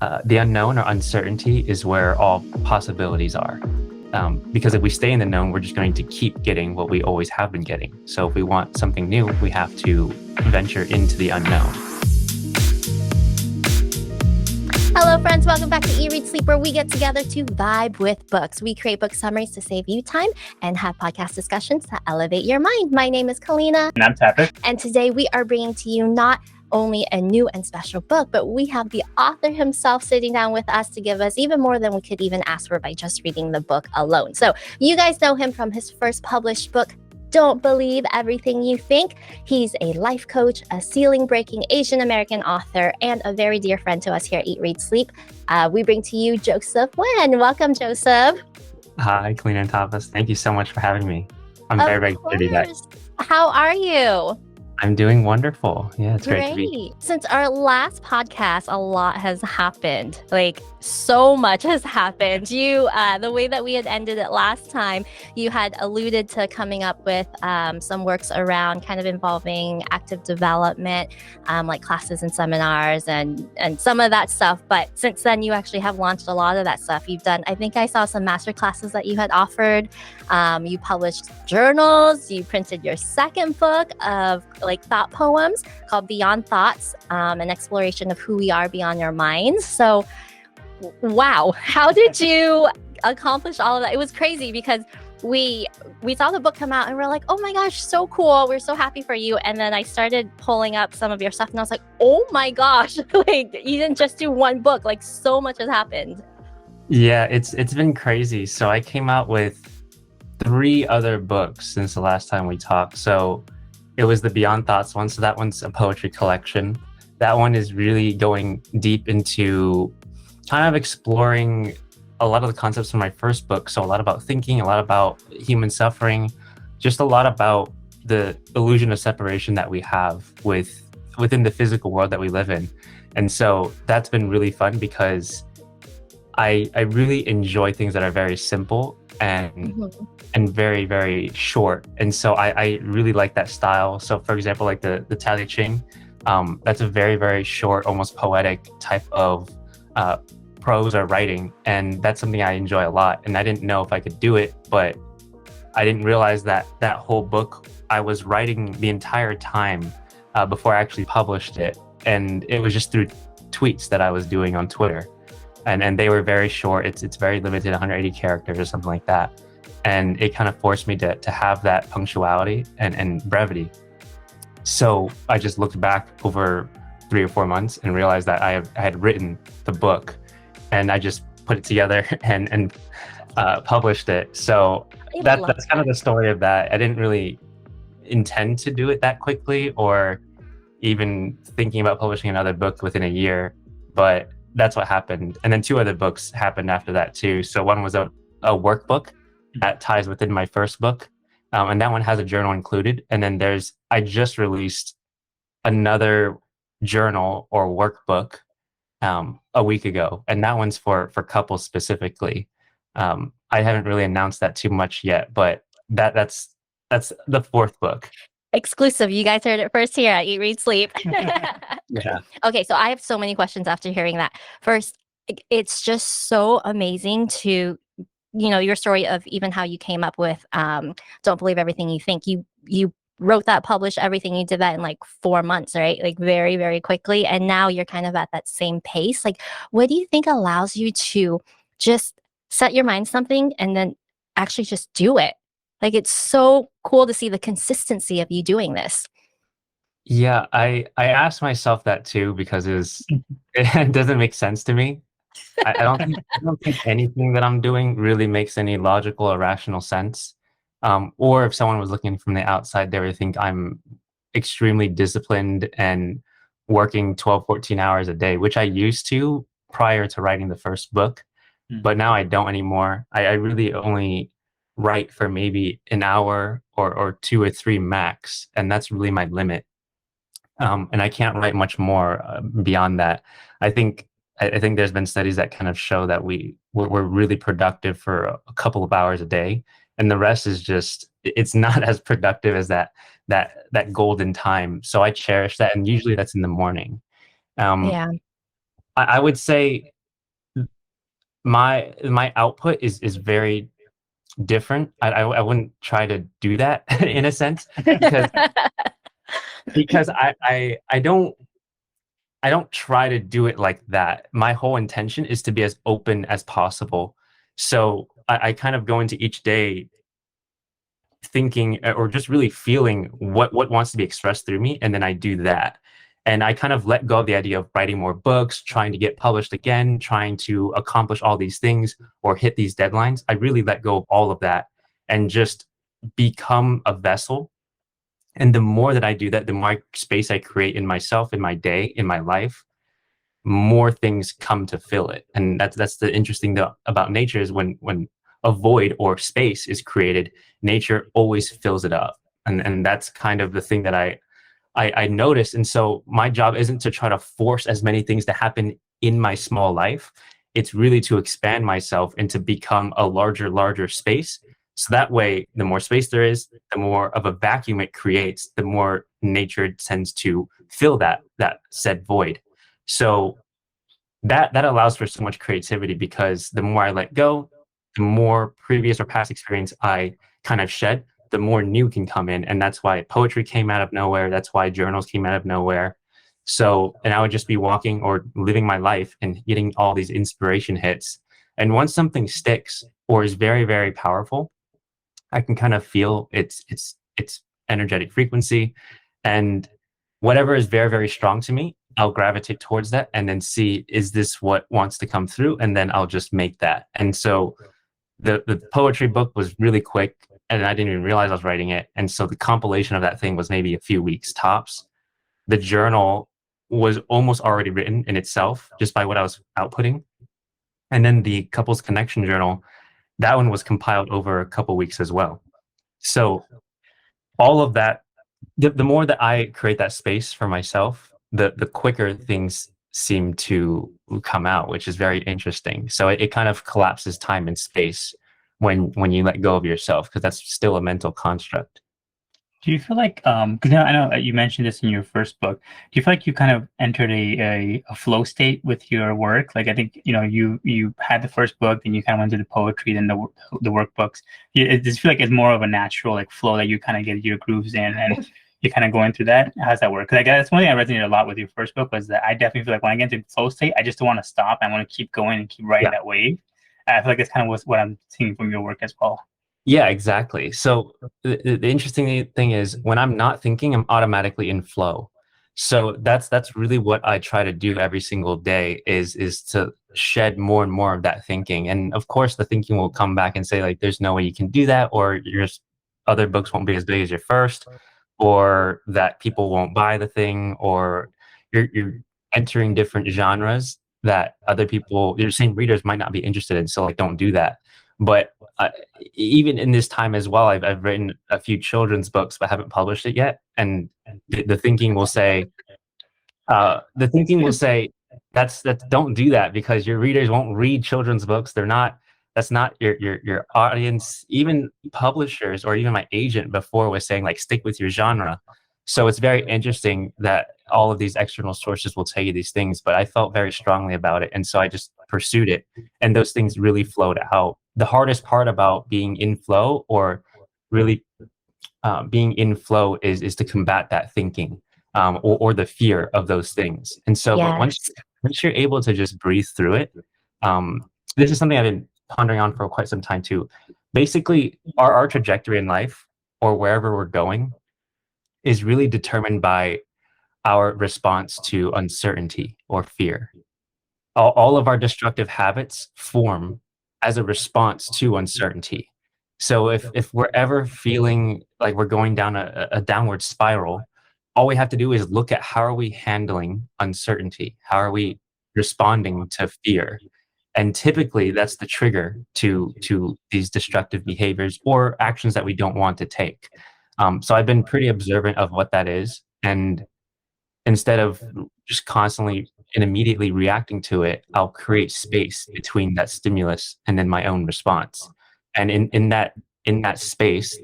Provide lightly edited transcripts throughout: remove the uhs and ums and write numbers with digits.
The unknown or uncertainty is where all possibilities are. Because if we stay in the known, we're just going to keep getting what we always have been getting. So if we want something new, we have to venture into the unknown. Hello, friends. Welcome back to Eat, Read, Sleep, where we get together to vibe with books. We create book summaries to save you time and have podcast discussions to elevate your mind. My name is Kalina. And I'm Tapper. And today we are bringing to you not only a new and special book, but we have the author himself sitting down with us to give us even more than we could even ask for by just reading the book alone. So you guys know him from his first published book, Don't Believe Everything You Think. He's a life coach, a ceiling-breaking Asian American author, and a very dear friend to us here at Eat, Read, Sleep. We bring to you Joseph Nguyen. Welcome, Joseph. Hi, Kalina and Tapas. Thank you so much for having me. I'm very excited to be back. How are you? I'm doing wonderful. Yeah, it's great to be. Since our last podcast, a lot has happened. Like, so much has happened. The way that we had ended it last time, you had alluded to coming up with some works around kind of involving active development, like classes and seminars and some of that stuff. But since then, you actually have launched a lot of that stuff. You've done, I think I saw some master classes that you had offered. You published journals. You printed your second book of like thought poems called Beyond Thoughts, an exploration of who we are beyond our minds. So, wow, how did you accomplish all of that? It was crazy because we saw the book come out and we're like, oh my gosh, so cool. We're so happy for you. And then I started pulling up some of your stuff and I was like, oh my gosh, like you didn't just do one book, like so much has happened. Yeah, it's been crazy. So I came out with 3 other books since the last time we talked. So it was the Beyond Thoughts one. So that one's a poetry collection. That one is really going deep into kind of exploring a lot of the concepts from my first book. So a lot about thinking, a lot about human suffering, just a lot about the illusion of separation that we have within the physical world that we live in. And so that's been really fun because I really enjoy things that are very simple and very, very short. And so I really like that style. So for example, like the Tally Ching, that's a very, very short, almost poetic type of prose or writing. And that's something I enjoy a lot. And I didn't know if I could do it, but I didn't realize that that whole book I was writing the entire time before I actually published it. And it was just through tweets that I was doing on Twitter. And they were very short. It's very limited, 180 characters or something like that. And it kind of forced me to have that punctuality and brevity. So I just looked back over 3 or 4 months and realized that I had written the book and I just put it together and published it. So that's kind of the story of that. I didn't really intend to do it that quickly or even thinking about publishing another book within a year, but that's what happened. And then 2 other books happened after that too. So one was a workbook that ties within my first book. And that one has a journal included. And then I just released another journal or workbook a week ago. And that one's for couples specifically. I haven't really announced that too much yet, but that's the 4th book. Exclusive. You guys heard it first here at Eat, Read, Sleep. Yeah. Okay, so I have so many questions after hearing that. First, it's just so amazing to, your story of even how you came up with Don't Believe Everything You Think. You wrote that, published everything. You did that in like 4 months, right? Like very, very quickly. And now you're kind of at that same pace. Like, what do you think allows you to just set your mind something and then actually just do it? Like, it's so cool to see the consistency of you doing this. Yeah, I asked myself that too because it doesn't make sense to me. I don't think anything that I'm doing really makes any logical or rational sense. Or if someone was looking from the outside, they would think I'm extremely disciplined and working 12, 14 hours a day, which I used to prior to writing the first book. But now I don't anymore. I really only write for maybe an hour or 2 or 3 max, and that's really my limit. And I can't write much more beyond that. I think there's been studies that kind of show that we're really productive for a couple of hours a day, and the rest is just it's not as productive as that golden time. So I cherish that, and usually that's in the morning. Yeah. I would say my output is very different. I wouldn't try to do that in a sense because I don't try to do it like that. My whole intention is to be as open as possible. So I kind of go into each day thinking or just really feeling what wants to be expressed through me, and then I do that. And I kind of let go of the idea of writing more books, trying to get published again, trying to accomplish all these things or hit these deadlines. I really let go of all of that and just become a vessel. And the more that I do that, the more space I create in myself, in my day, in my life, more things come to fill it. And that's the interesting thing about nature is when a void or space is created, nature always fills it up. And that's kind of the thing that I noticed. And so my job isn't to try to force as many things to happen in my small life. It's really to expand myself and to become a larger space. So that way, the more space there is, the more of a vacuum it creates, the more nature tends to fill that said void. So that allows for so much creativity because the more I let go, the more previous or past experience I kind of shed, the more new can come in. And that's why poetry came out of nowhere. That's why journals came out of nowhere. So, and I would just be walking or living my life and getting all these inspiration hits. And once something sticks or is very powerful, I can kind of feel its energetic frequency, and whatever is very strong to me, I'll gravitate towards that and then see, is this what wants to come through? And then I'll just make that. And so the poetry book was really quick, and I didn't even realize I was writing it. And so the compilation of that thing was maybe a few weeks tops. The journal was almost already written in itself just by what I was outputting. And then the couples connection journal, that one was compiled over a couple weeks as well. So all of that, the more that I create that space for myself, the quicker things seem to come out, which is very interesting. So it kind of collapses time and space when you let go of yourself, because that's still a mental construct. Do you feel like, because I know that you mentioned this in your first book, do you feel like you kind of entered a flow state with your work? Like, I think, you had the first book, then you kind of went to the poetry, then the workbooks. Does it feel like it's more of a natural like flow that you kind of get your grooves in and you're kind of going through that? How does that work? Because I guess that's one thing I resonated a lot with your first book was that I definitely feel like when I get into flow state, I just don't want to stop. I want to keep going and keep riding that wave. And I feel like it's kind of what I'm seeing from your work as well. Yeah, exactly. So the interesting thing is when I'm not thinking, I'm automatically in flow. So that's really what I try to do every single day is to shed more and more of that thinking. And of course, the thinking will come back and say like, "There's no way you can do that," or "Your other books won't be as big as your first," or that people won't buy the thing, or you're entering different genres that other people, your same readers might not be interested in. So like, don't do that. But even in this time as well, I've written a few children's books, but haven't published it yet. And the thinking will say, that's don't do that because your readers won't read children's books. They're not. That's not your audience. Even publishers or even my agent before was saying like stick with your genre. So it's very interesting that all of these external sources will tell you these things, but I felt very strongly about it, and so I just pursued it, and those things really flowed out. The hardest part about being in flow or really being in flow is to combat that thinking or the fear of those things. And so, but Yes. once you're able to just breathe through it, this is something I've been pondering on for quite some time too. Basically, our trajectory in life or wherever we're going is really determined by our response to uncertainty or fear. All of our destructive habits form as a response to uncertainty. So if we're ever feeling like we're going down a downward spiral, all we have to do is look at how are we handling uncertainty? How are we responding to fear? And typically that's the trigger to these destructive behaviors or actions that we don't want to take. So I've been pretty observant of what that is, and instead of just constantly and immediately reacting to it, I'll create space between that stimulus and then my own response. And in that space,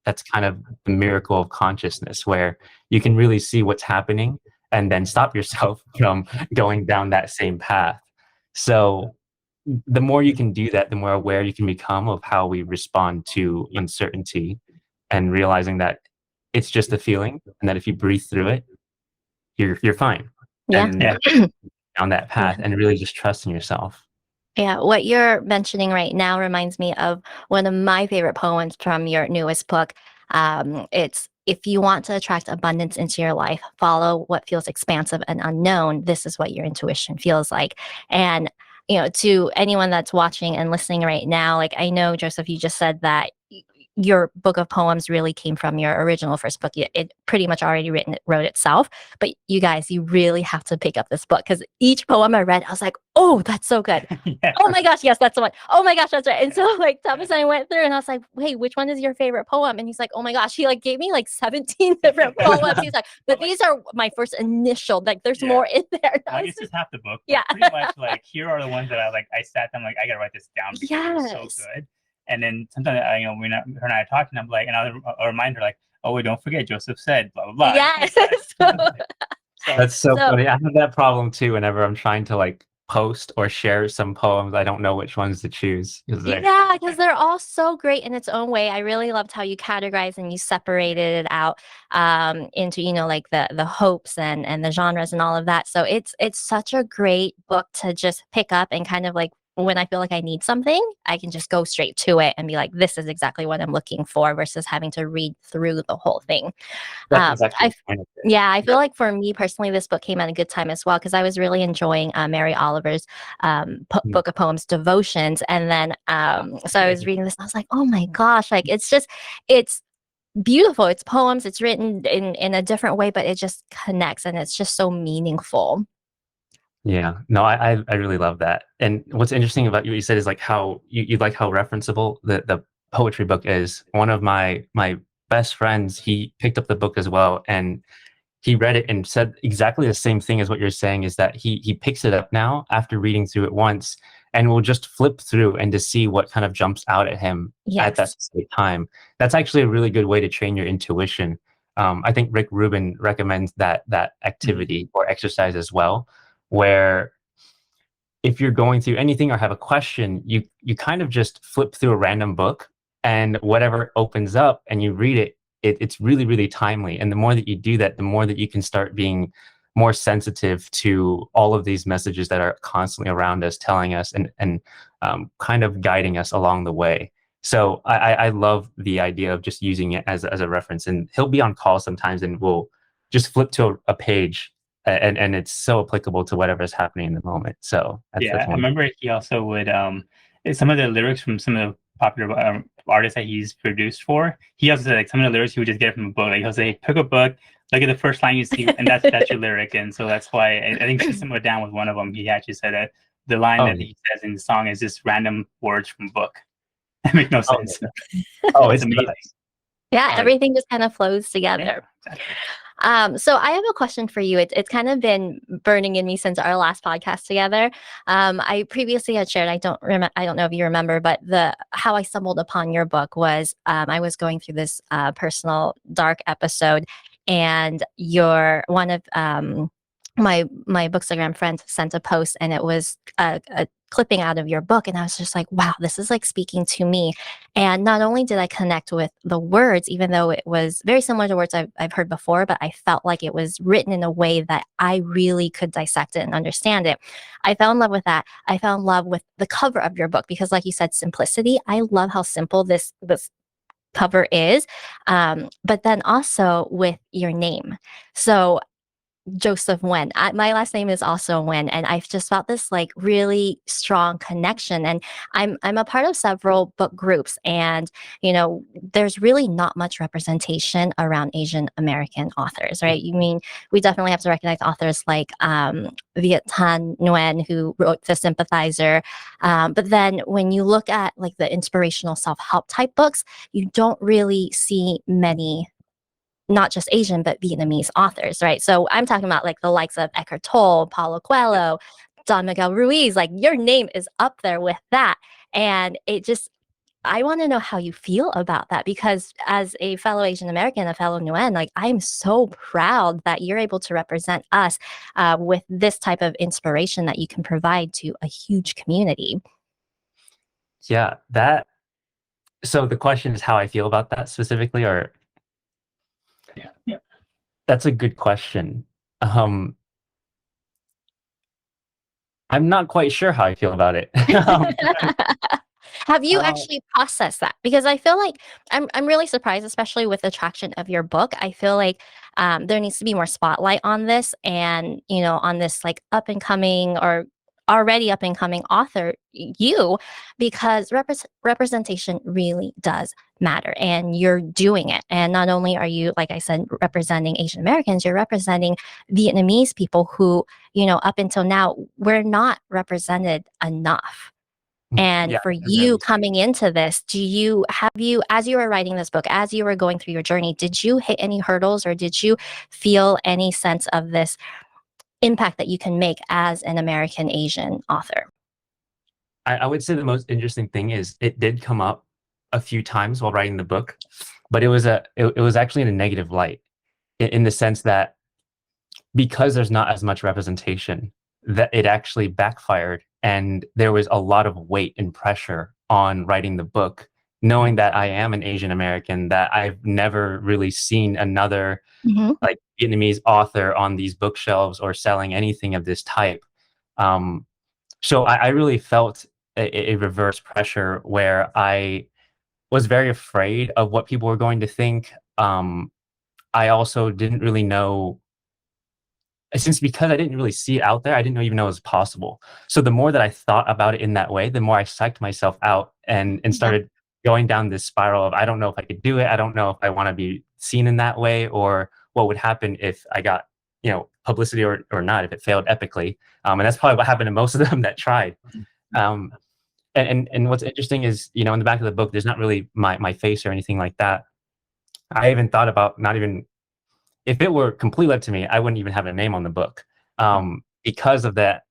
that's kind of the miracle of consciousness where you can really see what's happening and then stop yourself from going down that same path. So the more you can do that, the more aware you can become of how we respond to uncertainty, and realizing that it's just a feeling, and that if you breathe through it, you're fine. Yeah. And Yeah. down that path, and really just trust in yourself. Yeah, what you're mentioning right now reminds me of one of my favorite poems from your newest book. It's if you want to attract abundance into your life, follow what feels expansive and unknown. This is what your intuition feels like. And, to anyone that's watching and listening right now, like I know, Joseph, you just said that your book of poems really came from your original first book. It pretty much already wrote itself. But you guys, you really have to pick up this book because each poem I read, I was like, oh, that's so good. Yeah. Oh my gosh, yes, that's the one. Oh my gosh, that's right. And so like Thomas and I went through and I was like, wait, which one is your favorite poem? And he's like, oh my gosh, he like gave me like 17 different poems. He's like, but these are my first initial, like there's more in there. And I Like was it's just half the book. But Yeah. pretty much like here are the ones that I sat down like I gotta write this down because it's so Yes. good. And then sometimes her and I are talking, I'm like, and I'll remind her like, oh wait, don't forget Joseph said blah blah blah. Yes. So That's so So- funny. I have that problem too whenever I'm trying to like post or share some poems. I don't know which ones to choose. 'Cause they're- Yeah, because they're all so great in its own way. I really loved how you categorized and you separated it out into, like the hopes and the genres and all of that. So it's such a great book to just pick up and kind of like when I feel like I need something, I can just go straight to it and be like, this is exactly what I'm looking for versus having to read through the whole thing. That's Um, exactly I the point of it. Yeah, I feel like for me personally, this book came at a good time as well because I was really enjoying Mary Oliver's book of poems, Devotions, and then so I was reading this, and I was like, oh my gosh, like it's beautiful. It's poems. It's written in a different way, but it just connects, and it's just so meaningful. Yeah. No, I really love that. And what's interesting about what you said is like how you like how referenceable the poetry book is. One of my best friends, he picked up the book as well, and he read it and said exactly the same thing as what you're saying, is that he picks it up now after reading through it once, and will just flip through and to see what kind of jumps out at him at that Yes. specific time. That's actually a really good way to train your intuition. I think Rick Rubin recommends that activity or exercise as well, where if you're going through anything or have a question, you kind of just flip through a random book, and whatever opens up and you read it, it's really, really timely. And the more that you do that, the more that you can start being more sensitive to all of these messages that are constantly around us, telling us and kind of guiding us along the way. So I love the idea of just using it as a reference. And he'll be on call sometimes, and we'll just flip to a page, and it's so applicable to whatever's happening in the moment. So that's I one. remember he also would some of the lyrics from some of the popular artists that he's produced for. He also said like some of the lyrics he would just get from a book. Like he'll say, pick a book, look at the first line you see, and that's your lyric. And so that's why I think She's Somewhere Down was one of them. He actually said that the line Oh, that he says in the song is just random words from book. That make no sense. it's amazing. Yeah, Right. everything just kind of flows together. Yeah, exactly. So I have a question for you. It's kind of been burning in me since our last podcast together. I previously had shared. I don't know if you remember, but the how I stumbled upon your book was I was going through this personal dark episode, and your one of my Bookstagram friends sent a post, and it was a clipping out of your book, and I was just like, wow, this is like speaking to me. And not only did I connect with the words, even though it was very similar to words I've heard before, but I felt like it was written in a way that I really could dissect it and understand it. I fell in love with that. I fell in love with the cover of your book because, like you said, simplicity. I love how simple this cover is, but then also with your name. So Joseph Nguyen. My last name is also Nguyen, and I've just felt this like really strong connection. And I'm a part of several book groups, and there's really not much representation around Asian American authors, right? You mean we definitely have to recognize authors like Viet Thanh Nguyen, who wrote The Sympathizer, but then when you look at like the inspirational self-help type books, you don't really see many not just Asian, but Vietnamese authors, right? So I'm talking about like the likes of Eckhart Tolle, Paulo Coelho, Don Miguel Ruiz, like your name is up there with that. And it just, I want to know how you feel about that, because as a fellow Asian American, a fellow Nguyen, like I'm so proud that you're able to represent us with this type of inspiration that you can provide to a huge community. Yeah, that. So the question is how I feel about that specifically, or Yeah. Yeah. that's a good question. Um, I'm not quite sure how I feel about it. Have you Uh, actually processed that? Because I feel like I'm really surprised, especially with the traction of your book. I feel like there needs to be more spotlight on this, and on this like up and coming or already up and coming author, you, because representation really does matter, and you're doing it. And not only are you, like I said, representing Asian Americans, you're representing Vietnamese people who, up until now, we're not represented enough. And yeah, for I very you much. coming into this, as you were writing this book, as you were going through your journey, did you hit any hurdles, or did you feel any sense of this impact that you can make as an American Asian author? I would say the most interesting thing is it did come up a few times while writing the book, but it was actually in a negative light, in the sense that because there's not as much representation, that it actually backfired, and there was a lot of weight and pressure on writing the book, knowing that I am an Asian American, that I've never really seen another Mhm. like Vietnamese author on these bookshelves or selling anything of this type. Um, so I really felt a reverse pressure where I was very afraid of what people were going to think. I also didn't really know, since because I didn't really see it out there, I didn't even know it was possible. So the more that I thought about it in that way, the more I psyched myself out and Yeah. started going down this spiral of I don't know if I could do it. I don't know if I want to be seen in that way, or what would happen if I got, publicity or not, if it failed epically. And that's probably what happened to most of them that tried. Um, and what's interesting is, in the back of the book, there's not really my face or anything like that. I even thought about not even, if it were completely up to me, I wouldn't even have a name on the book, because of that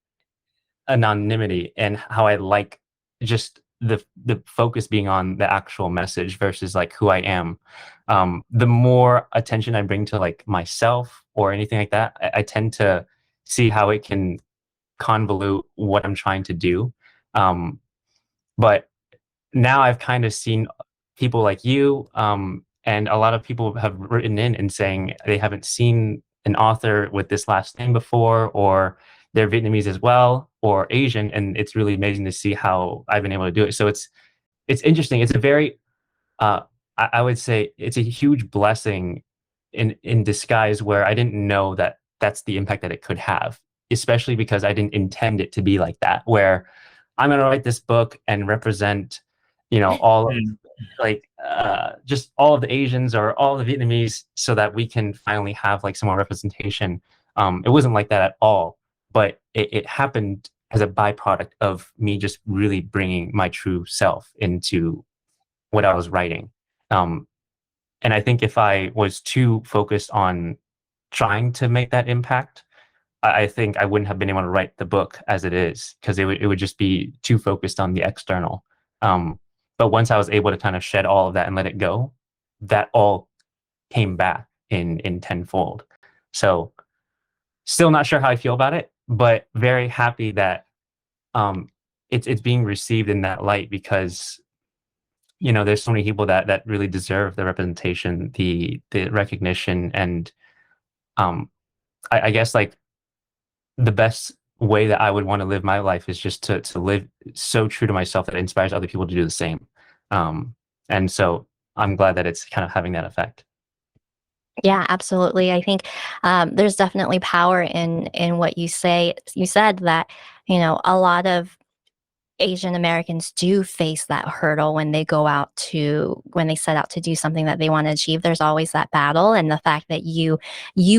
anonymity and how I like just the focus being on the actual message versus like who I am. The more attention I bring to like myself or anything like that, I tend to see how it can convolute what I'm trying to do. Um, but now I've kind of seen people like you, and a lot of people have written in and saying they haven't seen an author with this last name before, or they're Vietnamese as well, or Asian, and it's really amazing to see how I've been able to do it. So it's interesting. It's a very uh, I would say it's a huge blessing in disguise, where I didn't know that that's the impact that it could have, especially because I didn't intend it to be like that. Where I'm going to write this book and represent, all of Mm. like just all of the Asians or all of the Vietnamese, so that we can finally have like some more representation. It wasn't like that at all, but it happened as a byproduct of me just really bringing my true self into what I was writing. Um, and I think if I was too focused on trying to make that impact, I think I wouldn't have been able to write the book as it is, because it would just be too focused on the external. Um, but once I was able to kind of shed all of that and let it go, that all came back in tenfold. So still not sure how I feel about it, but very happy that um, it's being received in that light, because there's so many people that really deserve the representation, the recognition, and um, I guess like the best way that I would want to live my life is just to live so true to myself that it inspires other people to do the same. Um, and so I'm glad that it's kind of having that effect. Yeah, absolutely. I think there's definitely power in what you say. You said that a lot of Asian Americans do face that hurdle when they set out to do something that they want to achieve. There's always that battle, and the fact that you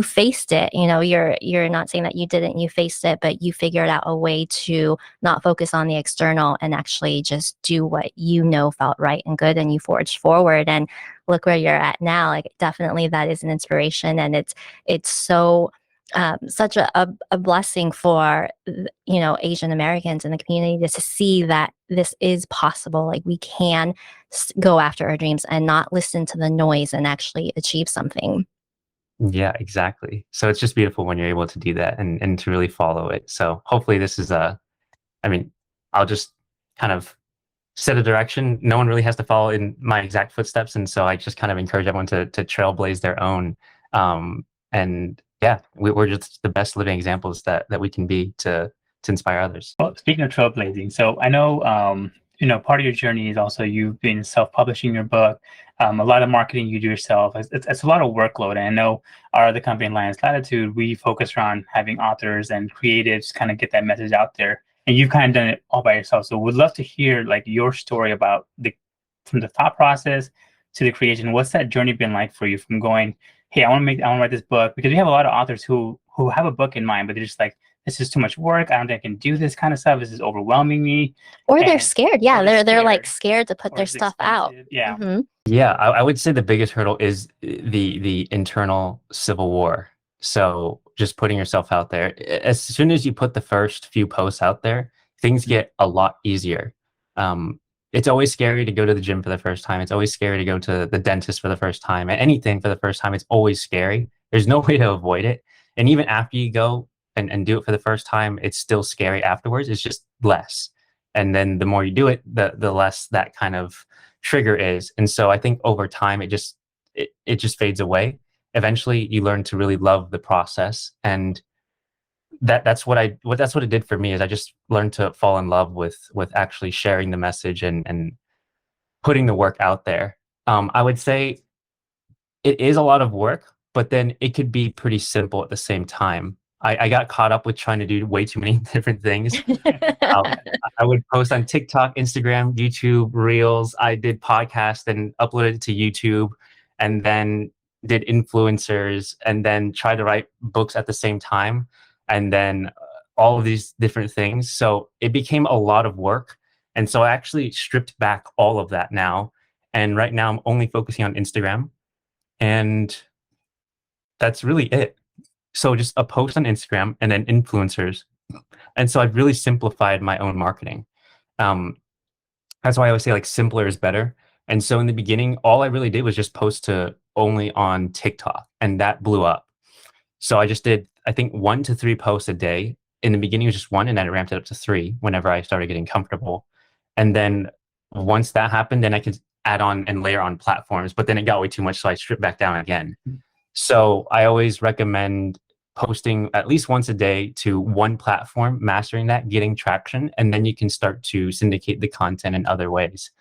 faced it. You're not saying that you didn't. You faced it, but you figured out a way to not focus on the external and actually just do what felt right and good, and you forged forward. And look where you're at now. Like definitely, that is an inspiration, and it's so such a blessing for, Asian Americans in the community to see that this is possible. Like we can go after our dreams and not listen to the noise and actually achieve something. Yeah, exactly. So it's just beautiful when you're able to do that and to really follow it. So hopefully this is I mean, I'll just kind of set a direction. No one really has to follow in my exact footsteps, and so I just kind of encourage everyone to trailblaze their own. And yeah, we're just the best living examples that we can be to inspire others. Well, speaking of trailblazing, so I know, part of your journey is also you've been self-publishing your book. A lot of marketing you do yourself. It's a lot of workload. And I know our other company, Lions Latitude, we focus on having authors and creatives kind of get that message out there. And you've kind of done it all by yourself. So we'd love to hear like your story about from the thought process to the creation. What's that journey been like for you from going, hey, I want to write this book? Because we have a lot of authors who have a book in mind, but they're just like, this is too much work. I don't think I can do this kind of stuff. This is overwhelming me. Or they're scared. Yeah, they're like scared to put their it's stuff out. expensive. Yeah. Mm-hmm. Yeah, I would say the biggest hurdle is the internal civil war. So just putting yourself out there. As soon as you put the first few posts out there, things get a lot easier. It's always scary to go to the gym for the first time. It's always scary to go to the dentist for the first time. Anything for the first time, it's always scary. There's no way to avoid it. And even after you go and do it for the first time, it's still scary afterwards. It's just less. And then the more you do it, the less that kind of trigger is. And so I think over time it just fades away. Eventually you learn to really love the process. And that's what it did for me is I just learned to fall in love with actually sharing the message and putting the work out there. I would say it is a lot of work, but then it could be pretty simple at the same time. I got caught up with trying to do way too many different things. I would post on TikTok, Instagram, YouTube, Reels. I did podcasts and uploaded it to YouTube, and then did influencers, and then tried to write books at the same time, and then all of these different things. So it became a lot of work. And so I actually stripped back all of that now. And right now I'm only focusing on Instagram. And that's really it. So just a post on Instagram and then influencers. And so I've really simplified my own marketing. Um, that's why I always say like simpler is better. And so in the beginning, all I really did was just post to only on TikTok, and that blew up. So I just did, I think, 1 to 3 posts a day. In the beginning, it was just one, and then I ramped it up to 3 whenever I started getting comfortable. And then once that happened, then I could add on and layer on platforms. But then it got way too much, so I stripped back down again. So I always recommend posting at least once a day to one platform, mastering that, getting traction, and then you can start to syndicate the content in other ways.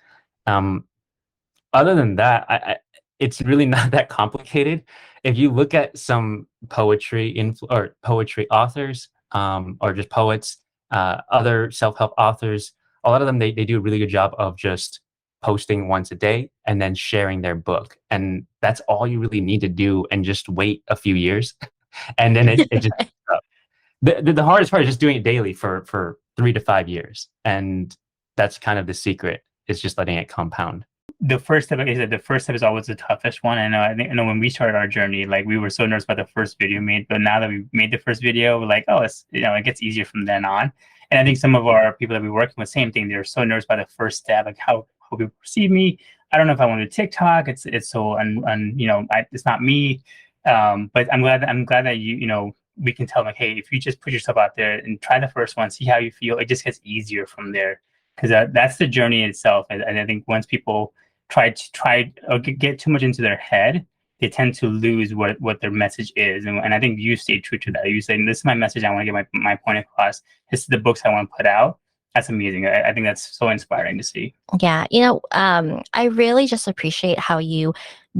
Um, Other than that, it's really not that complicated. If you look at some or poetry authors, or just poets, other self-help authors, a lot of them they do a really good job of just posting once a day and then sharing their book, and that's all you really need to do, and just wait a few years, and then it just the hardest part is just doing it daily for 3 to 5 years, and that's kind of the secret. Is just letting it compound. The first step is that the first step is always the toughest one. I know when we started our journey, like we were so nervous about the first video we made, but now that we made the first video, we're like, oh, it gets easier from then on. And I think some of our people that we're working with, same thing. They're so nervous by the first step, like how people perceive me. I don't know if I want to do TikTok. It's so it's not me. But I'm glad that we can tell them like, hey, if you just put yourself out there and try the first one, see how you feel, it just gets easier from there. Because that's the journey itself. And I think once people try or get too much into their head, they tend to lose what their message is. And I think you stayed true to that. You saying, this is my message. I want to get my point across. This is the books I want to put out. That's amazing. I think that's so inspiring to see. Yeah. I really just appreciate how you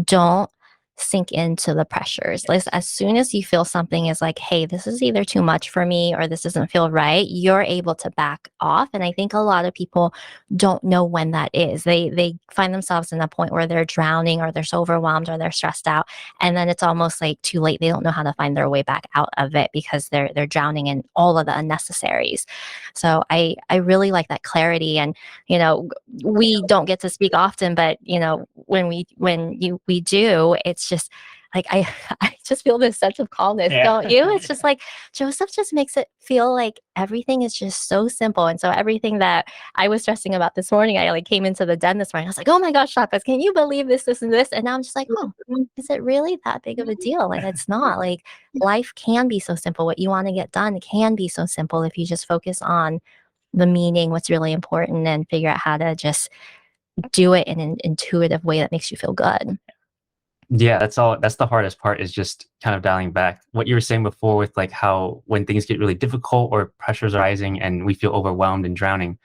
don't sink into the pressures. Like as soon as you feel something is like, hey, this is either too much for me or this doesn't feel right, you're able to back off. And I think a lot of people don't know when that is. They find themselves in a point where they're drowning or they're so overwhelmed or they're stressed out. And then it's almost like too late. They don't know how to find their way back out of it because they're drowning in all of the unnecessaries. So I really like that clarity. And, we don't get to speak often, but when we do, it's just like I just feel this sense of calmness, Yeah. don't you? It's just like Joseph just makes it feel like everything is just so simple. And so everything that I was stressing about this morning, I like came into the den this morning. I was like, oh my gosh, Tapas, can you believe this, this, and this? And now I'm just like, oh, is it really that big of a deal? And it's not. Like life can be so simple. What you want to get done can be so simple if you just focus on the meaning, what's really important, and figure out how to just do it in an intuitive way that makes you feel good. Yeah, that's the hardest part, is just kind of dialing back. What you were saying before with like how when things get really difficult or pressure's rising and we feel overwhelmed and drowning,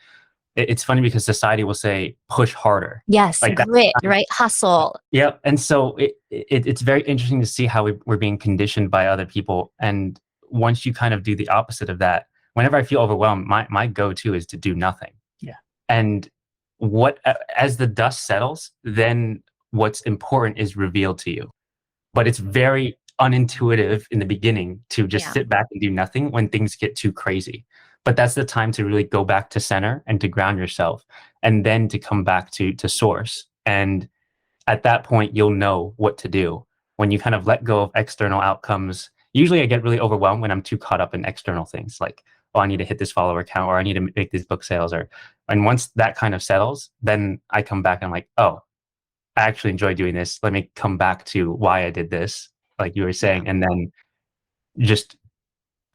it's funny because society will say push harder. Yes, Like that. grit, right? Hustle. Yep. And so it's very interesting to see how we're being conditioned by other people. And once you kind of do the opposite of that, whenever I feel overwhelmed, my go-to is to do nothing. Yeah. And what as the dust settles, then what's important is revealed to you. But it's very unintuitive in the beginning to just Yeah. sit back and do nothing when things get too crazy. But that's the time to really go back to center and to ground yourself, and then to come back to source. And at that point, you'll know what to do. When you kind of let go of external outcomes, usually I get really overwhelmed when I'm too caught up in external things like, oh, I need to hit this follower count, or I need to make these book sales, and once that kind of settles, then I come back and I'm like, oh, I actually enjoy doing this. Let me come back to why I did this, like you were saying, and then just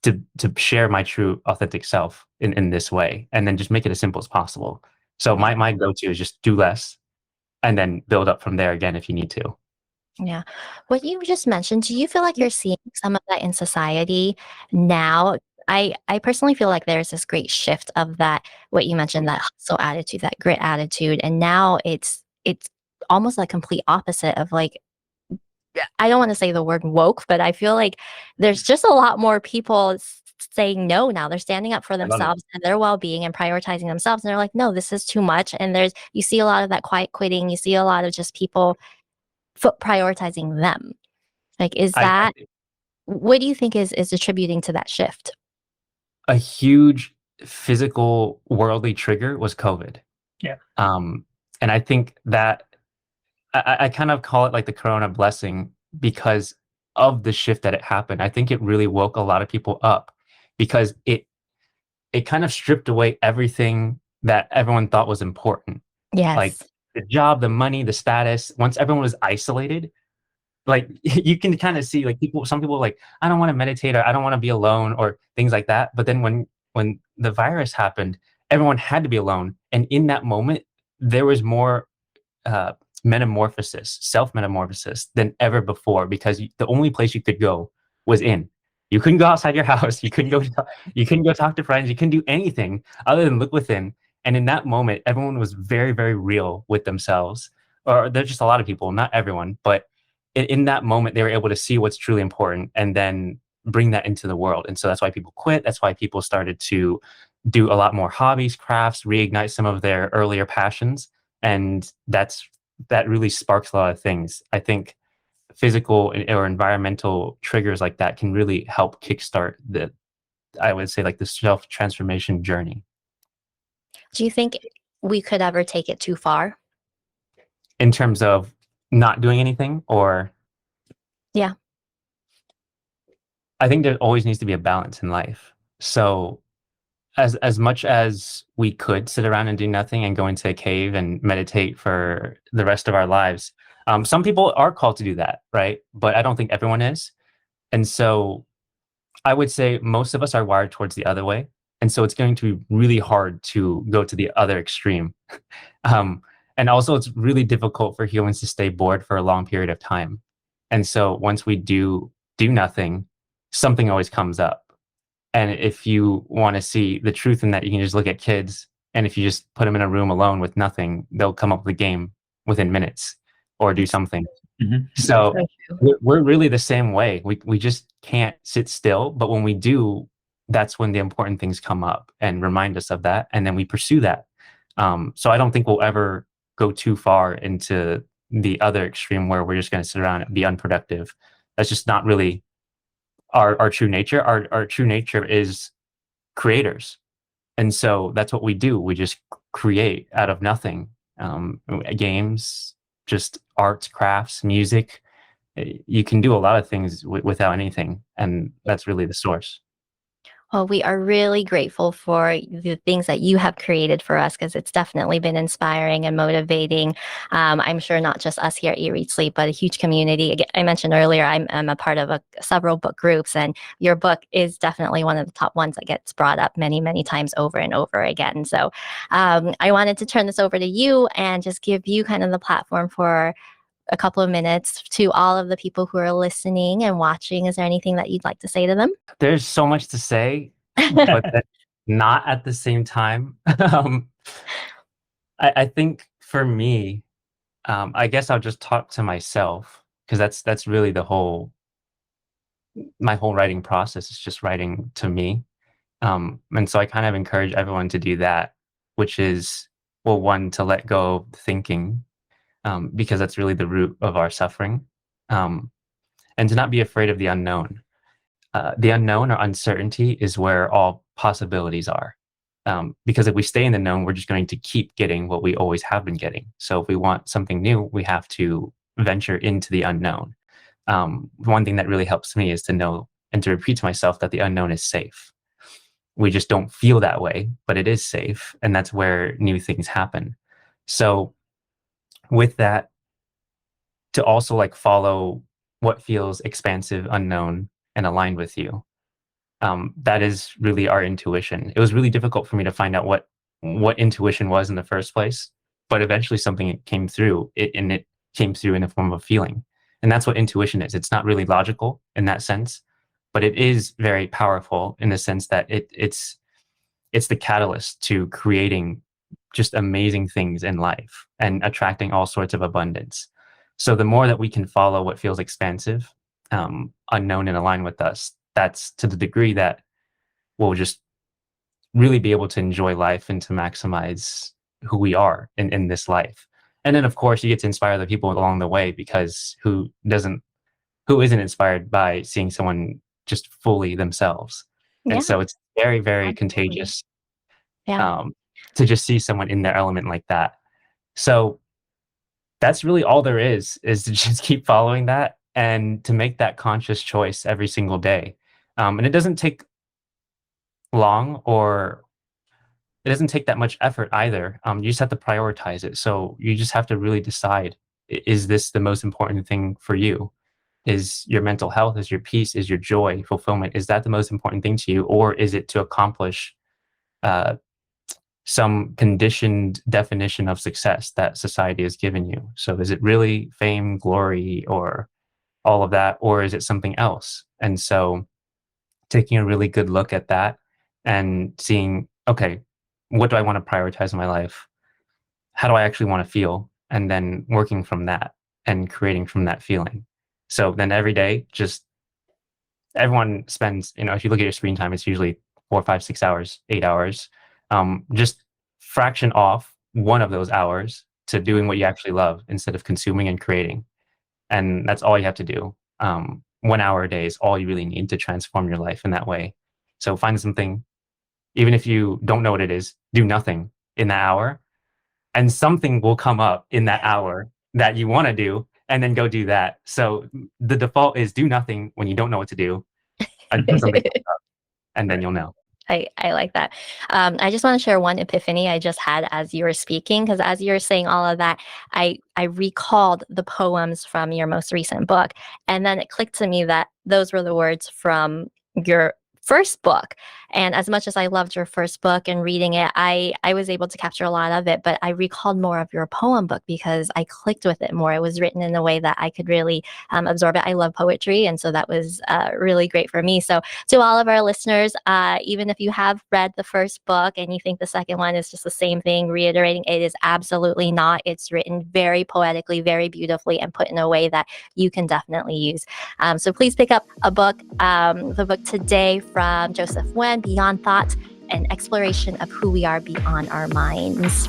to share my true authentic self in this way, and then just make it as simple as possible. So Yeah. my go-to is just do less and then build up from there again if you need to. Yeah. What you just mentioned, do you feel like you're seeing some of that in society now? I personally feel like there's this great shift of that, what you mentioned, that hustle attitude, that grit attitude. And now it's almost like complete opposite of like, I don't want to say the word woke, but I feel like there's just a lot more people saying no now. They're standing up for I love it. themselves and their well-being and prioritizing themselves. And they're like, no, this is too much. And you see a lot of that quiet quitting. You see a lot of just people prioritizing them. Like, is I that, what do you think is attributing to that shift? A huge physical worldly trigger was COVID. Yeah. And I think that I kind of call it like the corona blessing because of the shift that it happened. I think it really woke a lot of people up because it kind of stripped away everything that everyone thought was important. Like Yes. the job, the money, the status. Once everyone was isolated, like you can kind of see like some people are like, I don't want to meditate, or I don't want to be alone, or things like that. But then when the virus happened, everyone had to be alone. And in that moment, there was more uh, metamorphosis, self metamorphosis than ever before, because the only place you could go was in. You couldn't go outside your house. You couldn't go talk to friends. You couldn't do anything other than look within. And in that moment, everyone was very, very real with themselves. Or there's just a lot of people, not everyone, but in that moment, they were able to see what's truly important and then bring that into the world. And so that's why people quit. That's why people started to do a lot more hobbies, crafts, reignite some of their earlier passions. And that really sparks a lot of things. I think physical or environmental triggers like that can really help kickstart I would say, like the self transformation journey. Do you think we could ever take it too far? In terms of not doing anything, or Yeah. I think there always needs to be a balance in life. So as much as we could sit around and do nothing and go into a cave and meditate for the rest of our lives, some people are called to do that, right? But I don't think everyone is. And so I would say most of us are wired towards the other way. And so it's going to be really hard to go to the other extreme. Um, and also, it's really difficult for humans to stay bored for a long period of time. And so once we do nothing, something always comes up. And if you want to see the truth in that, you can just look at kids. And if you just put them in a room alone with nothing, they'll come up with a game within minutes or do something. Mhm. So So true. we're really the same way. We just can't sit still. But when we do, that's when the important things come up and remind us of that. And then we pursue that. So I don't think we'll ever go too far into the other extreme where we're just going to sit around and be unproductive. That's just not really our true nature. Our true nature is creators. And so that's what we do. We just create out of nothing. Games, just arts, crafts, music, you can do a lot of things without anything, and that's really the source. Well, we are really grateful for the things that you have created for us because it's definitely been inspiring and motivating. I'm sure not just us here at Eat Read Sleep, but a huge community. Again, I mentioned earlier, I'm a part of several book groups, and your book is definitely one of the top ones that gets brought up many, many times over and over again. So I wanted to turn this over to you and just give you kind of the platform for a couple of minutes to all of the people who are listening and watching. Is there anything that you'd like to say to them? There's so much to say, but then not at the same time. um, I think for me, I guess I'll just talk to myself because that's really my whole writing process is just writing to me. And so I kind of encourage everyone to do that, which is, well, one, to let go of thinking, because that's really the root of our suffering, um, and to not be afraid of the unknown. The unknown or uncertainty is where all possibilities are. Because if we stay in the known, we're just going to keep getting what we always have been getting. So if we want something new, we have to venture into the unknown. One thing that really helps me is to know and to repeat to myself that the unknown is safe. We just don't feel that way, but it is safe. And that's where new things happen. So with that, to also like follow what feels expansive, unknown, and aligned with you. That is really our intuition. It was really difficult for me to find out what intuition was in the first place, but eventually something came through it, and it came through in the form of feeling. And that's what intuition is. It's not really logical in that sense, but it is very powerful in the sense that it's the catalyst to creating just amazing things in life and attracting all sorts of abundance. So the more that we can follow what feels expansive, unknown, and align with us, that's to the degree that we'll just really be able to enjoy life and to maximize who we are in this life. And then of course you get to inspire the people along the way, because who isn't inspired by seeing someone just fully themselves? And Yeah, so it's very, very absolutely. contagious, Yeah. um, to just see someone in their element like that. So that's really all there is to just keep following that and to make that conscious choice every single day. And it doesn't take long, or it doesn't take that much effort either. You just have to prioritize it. So you just have to really decide, is this the most important thing for you? Is your mental health, is your peace, is your joy, fulfillment, is that the most important thing to you? Or is it to accomplish uh, some conditioned definition of success that society has given you? So is it really fame, glory, or all of that? Or is it something else? And so taking a really good look at that and seeing, okay, what do I want to prioritize in my life? How do I actually want to feel? And then working from that and creating from that feeling. So then every day, just everyone spends, if you look at your screen time, it's usually 4, 5, 6 hours, 8 hours. Just fraction off one of those hours to doing what you actually love instead of consuming and creating. And that's all you have to do. 1 hour a day is all you really need to transform your life in that way. So find something, even if you don't know what it is, do nothing in that hour, and something will come up in that hour that you want to do, and then go do that. So the default is do nothing when you don't know what to do until something comes up, and then Right. you'll know. I like that. I just want to share one epiphany I just had as you were speaking, because as you were saying all of that, I recalled the poems from your most recent book, and then it clicked to me that those were the words from your first book. And as much as I loved your first book and reading it, I was able to capture a lot of it, but I recalled more of your poem book because I clicked with it more. It was written in a way that I could really absorb it. I love poetry, and so that was really great for me. So to all of our listeners, even if you have read the first book and you think the second one is just the same thing, reiterating, it is absolutely not. It's written very poetically, very beautifully, and put in a way that you can definitely use. So please pick up a book, the book today from Joseph Nguyen, Beyond Thought, an exploration of who we are beyond our minds.